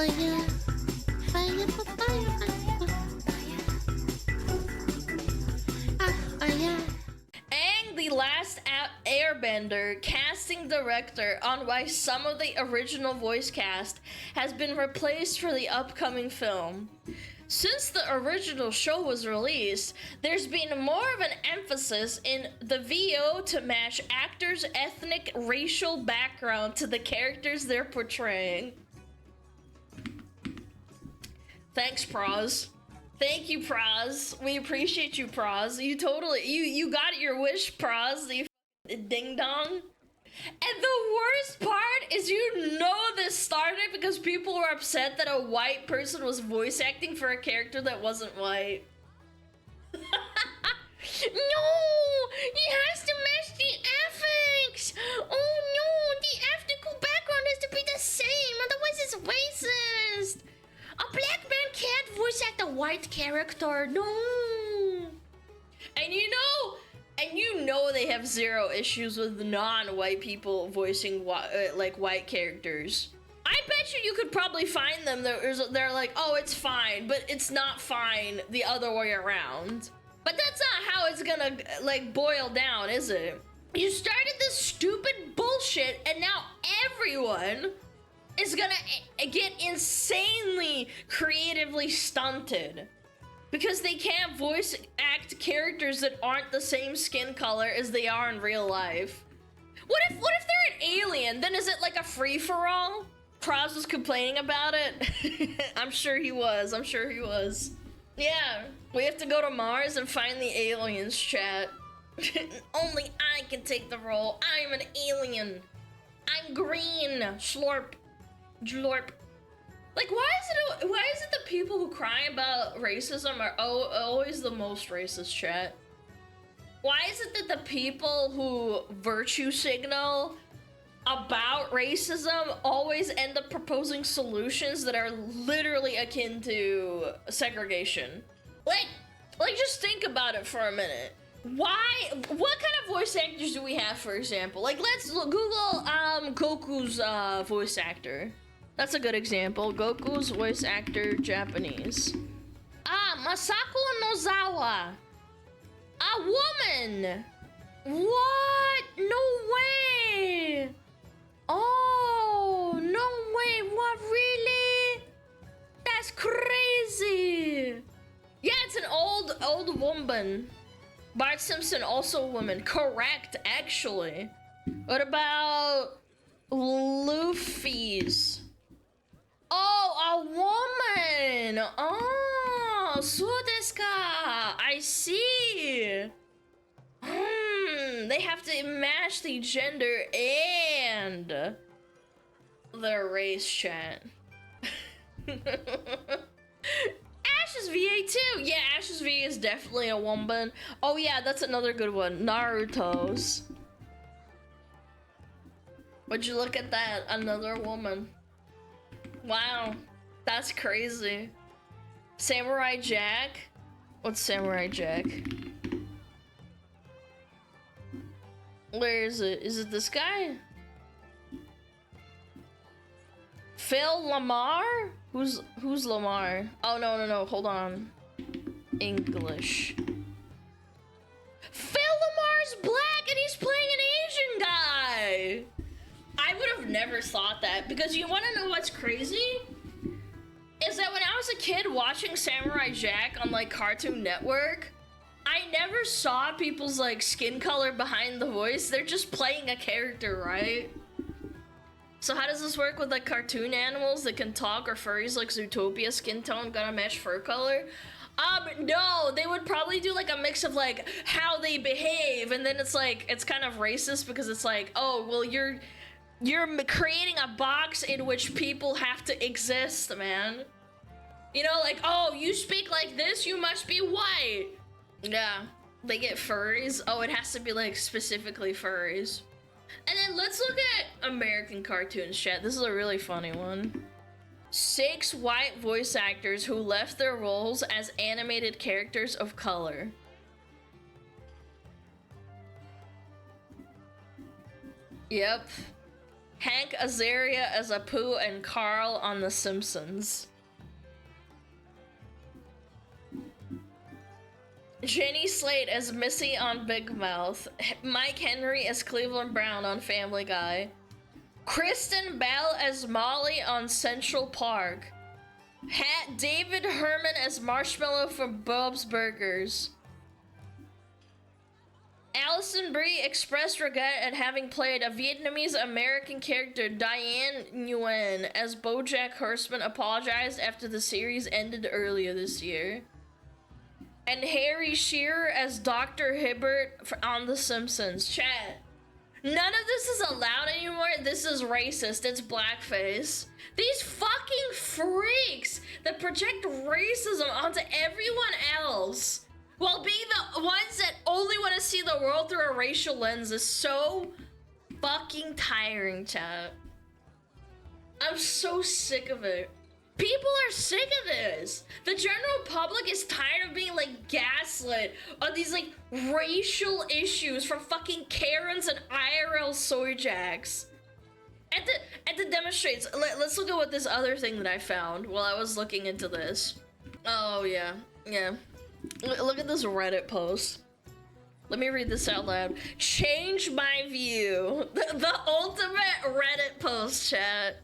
fire, fire, fire, fire. Aang, the last Airbender, casting director on why some of the original voice cast has been replaced for the upcoming film. Since the original show was released, there's been more of an emphasis in the VO to match actors' ethnic, racial background to the characters they're portraying. Thanks, Praz. Thank you, Praz. We appreciate you, Praz. You totally, you got your wish, Praz. You ding dong. And the worst part is, you know, this started because people were upset that a white person was voice acting for a character that wasn't white. No! He has to match the affix! Oh no! The ethnical background has to be the same, otherwise it's racist! A black man can't voice act a white character, no! And you know they have zero issues with non-white people voicing like white characters. I bet you could probably find them. They're like, oh, it's fine, but it's not fine the other way around. But that's not how it's gonna like boil down, is it? You started this stupid bullshit, and now everyone is gonna get insanely creatively stunted. Because they can't voice act characters that aren't the same skin color as they are in real life. What if they're an alien? Then is it like a free-for-all? Praz was complaining about it. I'm sure he was. Yeah, we have to go to Mars and find the aliens, chat. Only I can take the role. I'm an alien. I'm green. Slurp. Jlorp. Like, why is it the people who cry about racism are always the most racist, chat? Why is it that the people who virtue signal about racism always end up proposing solutions that are literally akin to segregation? Like just think about it for a minute. Why? What kind of voice actors do we have, for example? Like, let's Google Goku's voice actor. That's a good example. Goku's voice actor, Japanese. Masako Nozawa. A woman. What? No way. Oh, no way. What, really? That's crazy. Yeah, it's an old woman. Bart Simpson, also a woman. Correct, actually. What about Luffy's? Oh, a woman! Oh, so desu ka. I see. They have to match the gender and the race, chat. Ash's VA too. Yeah, Ash's VA is definitely a woman. Oh yeah, that's another good one. Naruto's. Would you look at that? Another woman. Wow, that's crazy. Samurai Jack? What's Samurai Jack? Where is it? Is it this guy? Phil Lamar? Who's Lamar? Oh, no, hold on. English. Phil Lamar's black and he's playing an Asian guy! I would have never thought that, because you want to know what's crazy? Is that when I was a kid watching Samurai Jack on like Cartoon Network, I never saw people's like skin color behind the voice. They're just playing a character, right? So how does this work with like cartoon animals that can talk, or furries like Zootopia skin tone gonna match fur color? No, they would probably do like a mix of like how they behave, and then it's like, it's kind of racist because it's like, oh, well, you're creating a box in which people have to exist, man. You know, like, oh, you speak like this, you must be white. Yeah, they get furries. Oh, it has to be like specifically furries. And then let's look at American cartoons, chat. This is a really funny one. 6 white voice actors who left their roles as animated characters of color. Yep. Hank Azaria as Apu and Carl on The Simpsons. Jenny Slate as Missy on Big Mouth. Mike Henry as Cleveland Brown on Family Guy. Kristen Bell as Molly on Central Park. David Herman as Marshmallow from Bob's Burgers. Allison Brie expressed regret at having played a Vietnamese American character, Diane Nguyen, as BoJack Horseman apologized after the series ended earlier this year. And Harry Shearer as Dr. Hibbert on The Simpsons. Chat. None of this is allowed anymore. This is racist. It's blackface. These fucking freaks that project racism onto everyone else while being the ones that only want to see the world through a racial lens is so fucking tiring, chat. I'm so sick of it. People are sick of this. The general public is tired of being like gaslit on these like racial issues from fucking Karens and IRL soy jacks. And to demonstrate, let's look at what this other thing that I found while I was looking into this. Oh yeah. Look at this Reddit post. Let me read this out loud. Change my view. The ultimate Reddit post, chat.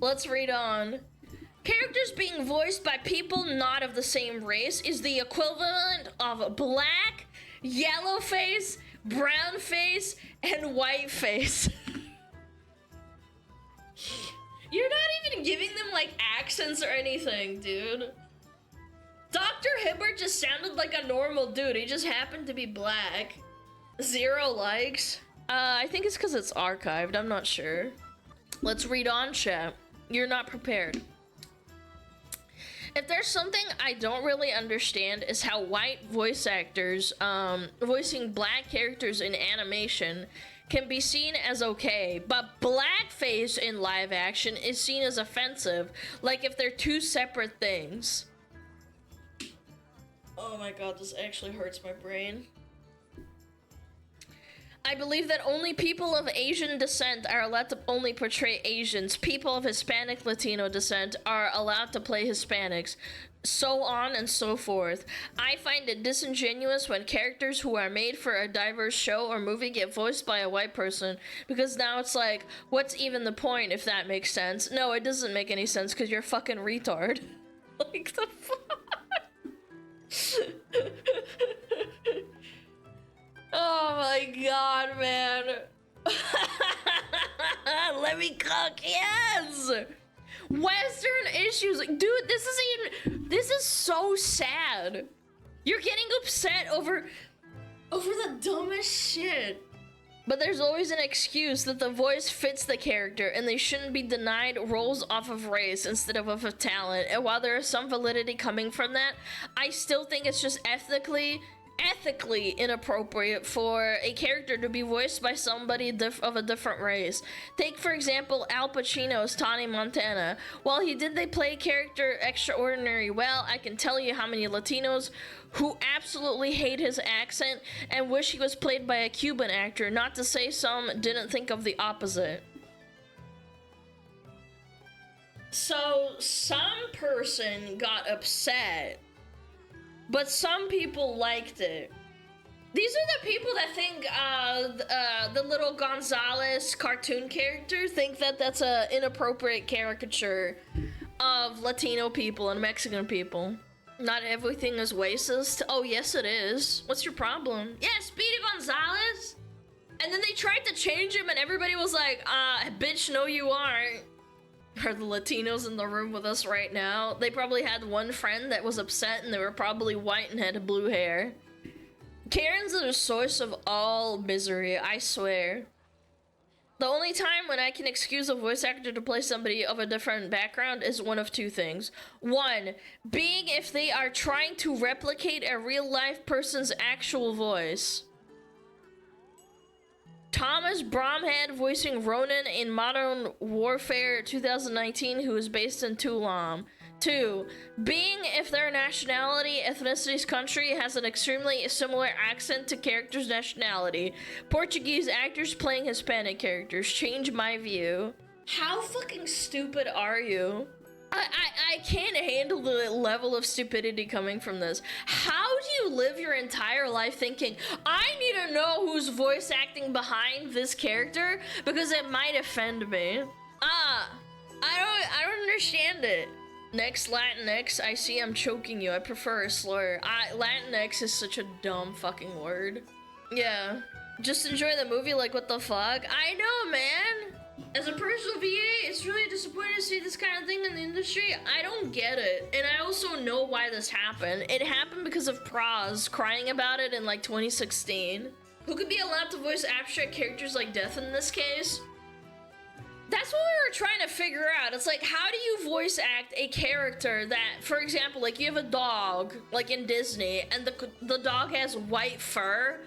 Let's read on. Characters being voiced by people not of the same race is the equivalent of black, yellow face, brown face, and white face. You're not even giving them like accents or anything, dude. Dr. Hibbert just sounded like a normal dude. He just happened to be black. 0 likes. I think it's because it's archived. I'm not sure. Let's read on, chat. You're not prepared. If there's something I don't really understand is how white voice actors voicing black characters in animation can be seen as okay, but blackface in live action is seen as offensive, like if they're two separate things. Oh my god, this actually hurts my brain. I believe that only people of Asian descent are allowed to only portray Asians. People of Hispanic Latino descent are allowed to play Hispanics. So on and so forth. I find it disingenuous when characters who are made for a diverse show or movie get voiced by a white person, because now it's like, what's even the point, if that makes sense? No, it doesn't make any sense because you're a fucking retard. Like the fuck? Oh my god, man. Let me cook, yes! Western issues, dude, this is so sad. You're getting upset over the dumbest shit. But there's always an excuse that the voice fits the character and they shouldn't be denied roles off of race instead of talent. And while there is some validity coming from that, I still think it's just ethically inappropriate for a character to be voiced by somebody of a different race. Take, for example, Al Pacino's Tony Montana. While he did play character extraordinary well, I can tell you how many Latinos who absolutely hate his accent and wish he was played by a Cuban actor, not to say some didn't think of the opposite. So, some person got upset, but some people liked it. These are the people that think the little Gonzalez cartoon character think that that's an inappropriate caricature of Latino people and Mexican people. Not everything is racist. Oh, yes it is. What's your problem? Yeah, Speedy Gonzalez. And then they tried to change him and everybody was like, bitch, no you aren't. Are the Latinos in the room with us right now? They probably had one friend that was upset and they were probably white and had blue hair. Karens are the source of all misery, I swear. The only time when I can excuse a voice actor to play somebody of a different background is one of two things. One, being if they are trying to replicate a real life person's actual voice. Thomas Bromhead voicing Ronan in Modern Warfare 2019, who is based in Tulum. 2. Being if their nationality, ethnicity's country has an extremely similar accent to character's nationality. Portuguese actors playing Hispanic characters. Change my view. How fucking stupid are you? I can't handle the level of stupidity coming from this. How do you live your entire life thinking, I need to know who's voice acting behind this character because it might offend me? I don't understand it. Next, Latinx. I see I'm choking you. I prefer a slur. Latinx is such a dumb fucking word. Yeah. Just enjoy the movie, like, what the fuck? I know, man. As a personal VA, it's really disappointing to see this kind of thing in the industry. I don't get it. And I also know why this happened. It happened because of Praz crying about it in, like, 2016. Who could be allowed to voice abstract characters like Death in this case? That's what we were trying to figure out. It's like, how do you voice act a character that, for example, like you have a dog, like in Disney, and the dog has white fur?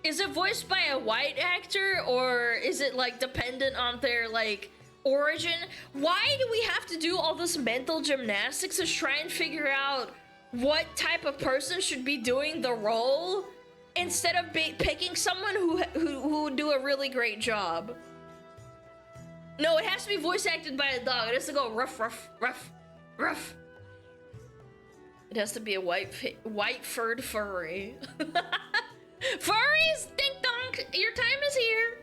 Is it voiced by a white actor, or is it like dependent on their like origin? Why do we have to do all this mental gymnastics to try and figure out what type of person should be doing the role instead of picking someone who would do a really great job? No, it has to be voice acted by a dog. It has to go ruff, ruff, ruff, ruff. It has to be a white-furred furry. Furries, ding dong, your time is here.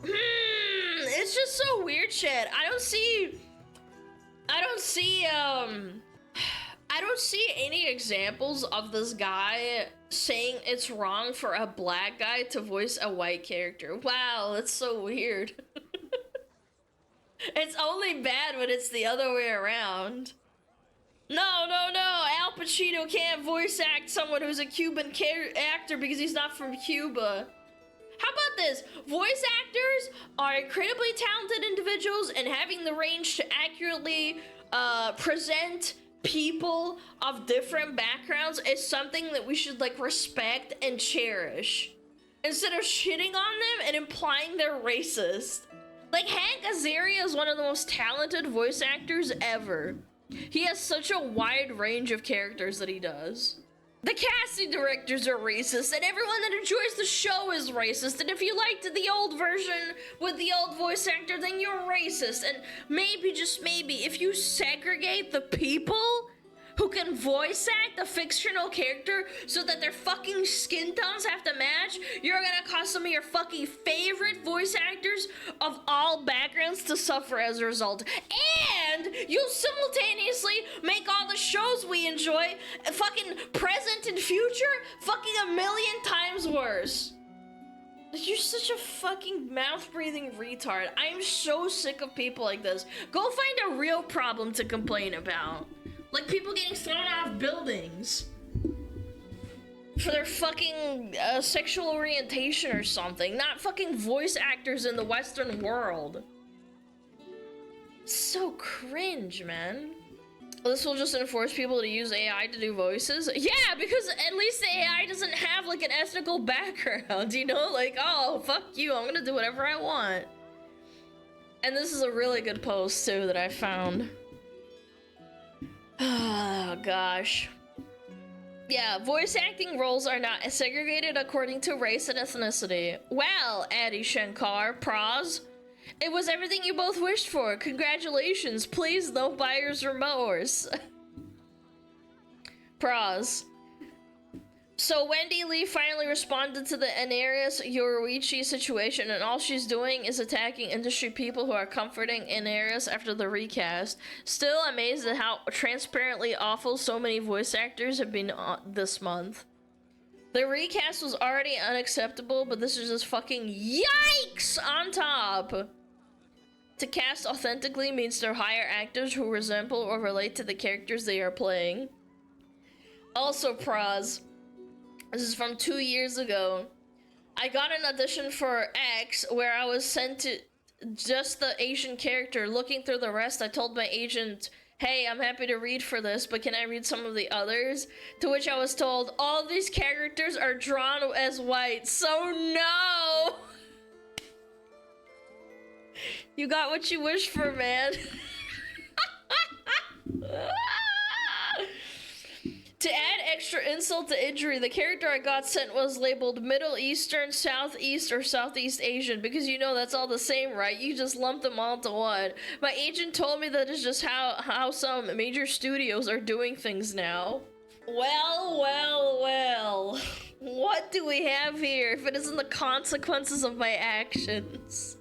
It's just so weird shit. I don't see any examples of this guy saying it's wrong for a black guy to voice a white character. Wow, that's so weird. It's only bad when it's the other way around. No. Al Pacino can't voice act someone who's a Cuban actor because he's not from Cuba. How about this? Voice actors are incredibly talented individuals, and having the range to accurately present people of different backgrounds is something that we should like respect and cherish, instead of shitting on them and implying they're racist. Like, Hank Azaria is one of the most talented voice actors ever. He has such a wide range of characters that he does. The casting directors are racist, and everyone that enjoys the show is racist, and if you liked the old version with the old voice actor, then you're racist. And maybe, just maybe, if you segregate the people who can voice act a fictional character so that their fucking skin tones have to match, you're gonna cause some of your fucking favorite voice actors of all backgrounds to suffer as a result. And you'll simultaneously make all the shows we enjoy, fucking present and future, fucking a million times worse. You're such a fucking mouth-breathing retard. I am so sick of people like this. Go find a real problem to complain about. Like people getting thrown off buildings for their fucking sexual orientation or something, not fucking voice actors in the Western world. So cringe, man. This will just enforce people to use AI to do voices? Yeah, because at least the AI doesn't have like an ethnical background, you know? Like, oh, fuck you, I'm gonna do whatever I want. And this is a really good post too that I found. Oh, gosh. Yeah, voice acting roles are not segregated according to race and ethnicity. Well, Adi Shankar, Praz, it was everything you both wished for. Congratulations. Please, no buyer's remorse. Praz. So Wendy Lee finally responded to the Inarius Yoruichi situation, and all she's doing is attacking industry people who are comforting Inarius after the recast. Still amazed at how transparently awful so many voice actors have been this month. The recast was already unacceptable, but this is just fucking yikes on top. To cast authentically means to hire actors who resemble or relate to the characters they are playing. Also, Praz. This is from 2 years ago. I got an audition for X where I was sent to just the Asian character. Looking through the rest, I told my agent, hey, I'm happy to read for this, but can I read some of the others? To which I was told, all these characters are drawn as white, so no! You got what you wished for, man. extra insult to injury, the character I got sent was labeled Middle Eastern, Southeast, or Southeast Asian, because you know that's all the same, right? You just lump them all into one. My agent told me that is just how some major studios are doing things now. Well, well, well. What do we have here if it isn't the consequences of my actions?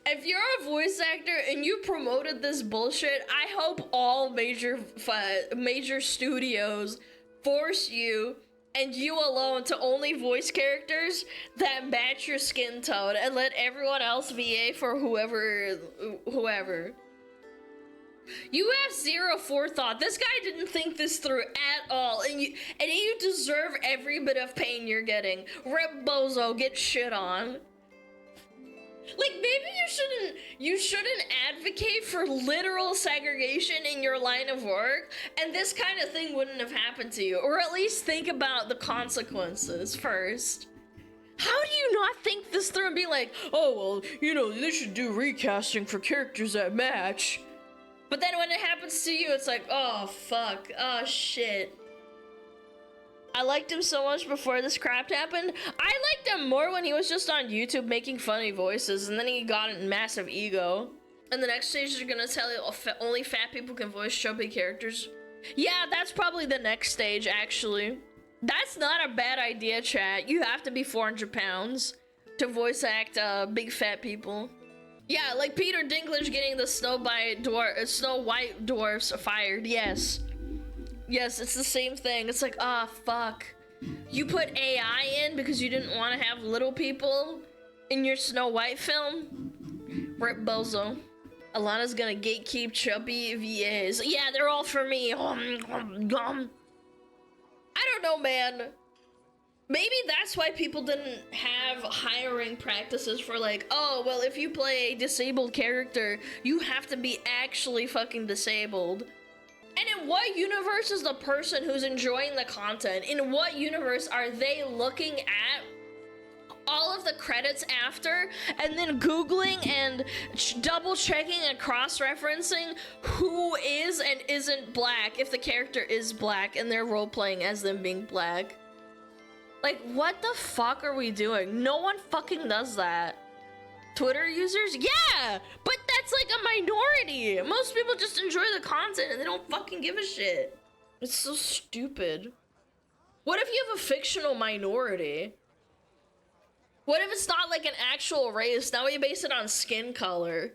If you're a voice actor and you promoted this bullshit, I hope all major studios force you and you alone to only voice characters that match your skin tone and let everyone else VA for whoever. You have zero forethought. This guy didn't think this through at all, and you deserve every bit of pain you're getting. Rip Bozo, get shit on. Like, maybe you shouldn't advocate for literal segregation in your line of work, and this kind of thing wouldn't have happened to you. Or at least think about the consequences first. How do you not think this through and be like, oh, well, you know, they should do recasting for characters that match. But then when it happens to you, it's like, oh, fuck, oh, shit. I liked him so much before this crap happened. I liked him more when he was just on YouTube making funny voices, and then he got a massive ego. And the next stage, they're gonna tell you only fat people can voice chubby characters. Yeah, that's probably the next stage, actually. That's not a bad idea, chat. You have to be 400 pounds to voice act big fat people. Yeah, like Peter Dinklage getting the Snow White dwarfs fired, yes. Yes, it's the same thing. It's like, ah, fuck. You put AI in because you didn't want to have little people in your Snow White film? Rip Bozo. Alana's gonna gatekeep chubby VAs. Yeah, they're all for me. I don't know, man. Maybe that's why people didn't have hiring practices for like, oh, well, if you play a disabled character, you have to be actually fucking disabled. And in what universe is the person who's enjoying the content? In what universe are they looking at all of the credits after and then Googling and double checking and cross-referencing who is and isn't black if the character is black and they're role-playing as them being black? Like, what the fuck are we doing? No one fucking does that. Twitter users? Yeah! But that's like a minority! Most people just enjoy the content and they don't fucking give a shit. It's so stupid. What if you have a fictional minority? What if it's not like an actual race? Now we base it on skin color.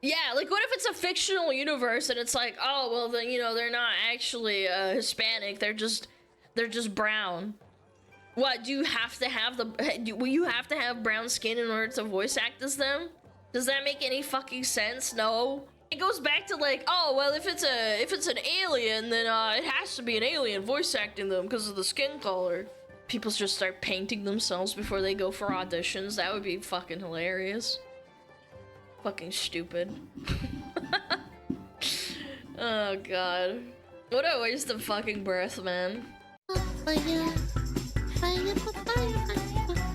Yeah, like what if it's a fictional universe and it's like, oh, well then, you know, they're not actually Hispanic, they're just brown. What, do you have to have will you have to have brown skin in order to voice act as them? Does that make any fucking sense? No. It goes back to like, oh, well, if it's an alien, then it has to be an alien voice acting them because of the skin color. People just start painting themselves before they go for auditions. That would be fucking hilarious. Fucking stupid. Oh god. What a waste of fucking breath, man. Fire, fire, fire, fire.